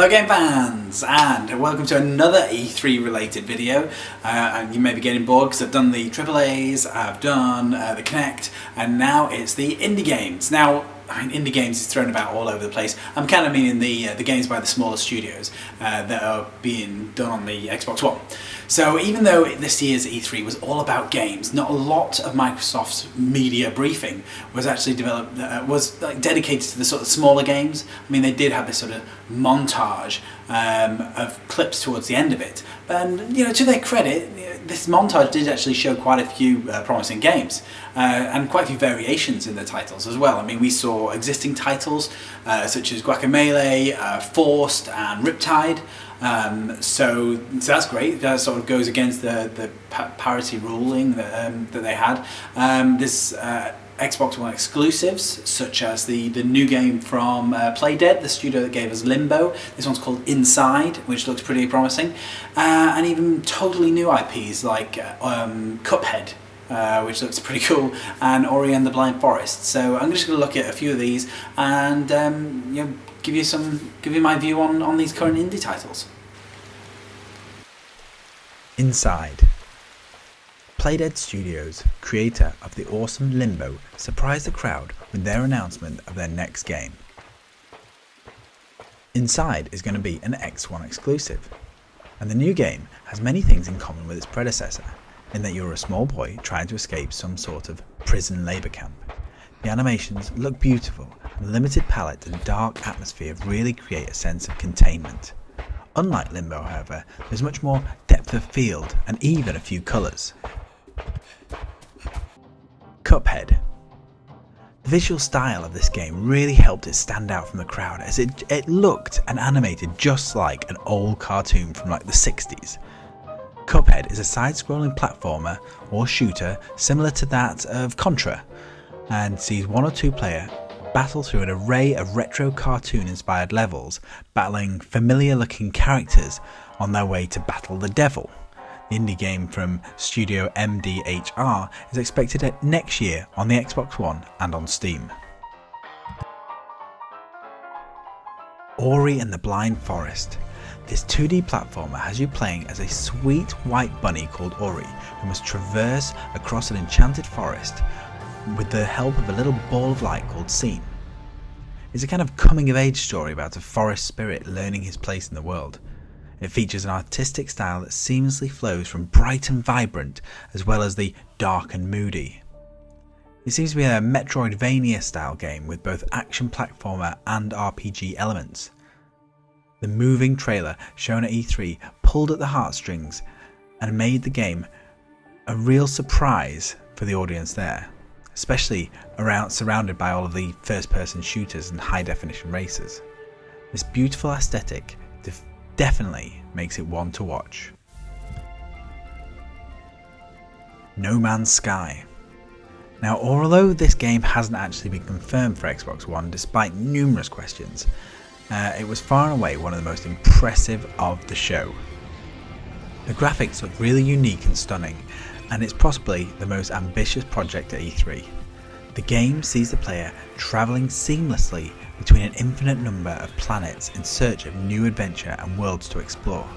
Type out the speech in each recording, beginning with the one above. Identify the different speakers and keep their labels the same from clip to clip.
Speaker 1: Hello game fans, and welcome to another E3 related video. And you may be getting bored because I've done the AAAs, I've done the Connect, and now it's the indie games. Now, I mean, indie games is thrown about all over the place. I'm kind of meaning the games by the smaller studios that are being done on the Xbox One. So even though this year's E3 was all about games, not a lot of Microsoft's media briefing was actually dedicated to the sort of smaller games. I mean, they did have this sort of montage of clips towards the end of it, and to their credit, this montage did actually show quite a few promising games and quite a few variations in the titles as well. I mean, we saw existing titles such as Guacamelee, Forced, and Riptide. So that's great. That sort of goes against the parity ruling that they had. There's Xbox One exclusives such as the new game from Playdead, the studio that gave us Limbo. This one's called Inside, which looks pretty promising, and even totally new IPs like Cuphead, which looks pretty cool, and Ori and the Blind Forest. So I'm just going to look at a few of these and give you my view on these current indie titles.
Speaker 2: Inside. Playdead Studios, creator of the awesome Limbo, surprised the crowd with their announcement of their next game. Inside is going to be an X1 exclusive, and the new game has many things in common with its predecessor, in that you're a small boy trying to escape some sort of prison labour camp. The animations look beautiful, and the limited palette and dark atmosphere really create a sense of containment. Unlike Limbo, however, there's much more depth of field and even a few colours. Cuphead. The visual style of this game really helped it stand out from the crowd, as it looked and animated just like an old cartoon from like the 60s. Cuphead is a side-scrolling platformer or shooter similar to that of Contra, and sees one or two player battle through an array of retro cartoon inspired levels, battling familiar looking characters on their way to battle the devil. The indie game from Studio MDHR is expected next year on the Xbox One and on Steam. Ori and the Blind Forest. This 2D platformer has you playing as a sweet white bunny called Ori, who must traverse across an enchanted forest with the help of a little ball of light called Scene. It's a kind of coming of age story about a forest spirit learning his place in the world. It features an artistic style that seamlessly flows from bright and vibrant as well as the dark and moody. It seems to be a Metroidvania style game with both action platformer and RPG elements. The moving trailer shown at E3 pulled at the heartstrings and made the game a real surprise for the audience there, especially surrounded by all of the first-person shooters and high-definition races. This beautiful aesthetic definitely makes it one to watch. No Man's Sky. Now, although this game hasn't actually been confirmed for Xbox One despite numerous questions, it was far and away one of the most impressive of the show. The graphics look really unique and stunning, and it's possibly the most ambitious project at E3. The game sees the player travelling seamlessly between an infinite number of planets in search of new adventure and worlds to explore.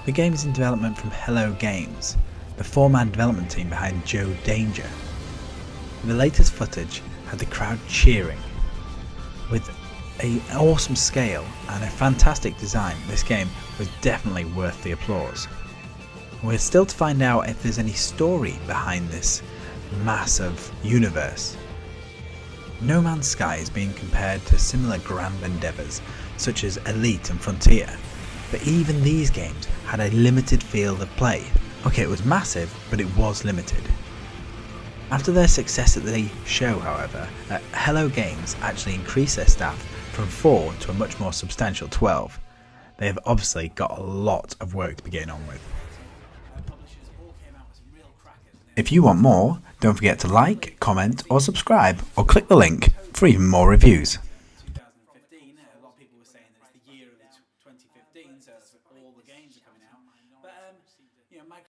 Speaker 2: The game is in development from Hello Games, the four-man development team behind Joe Danger. The latest footage had the crowd cheering. With an awesome scale and a fantastic design, this game was definitely worth the applause. We're still to find out if there's any story behind this massive universe. No Man's Sky is being compared to similar grand endeavours such as Elite and Frontier, but even these games had a limited field of play. Okay, it was massive, but it was limited. After their success at the show, however, Hello Games actually increased their staff from 4 to a much more substantial 12. They have obviously got a lot of work to be getting on with. If you want more, don't forget to like, comment or subscribe, or click the link for even more reviews.
Speaker 1: 2015, a lot of people were saying that it's the year of the 2015, so that's all the games are coming out. But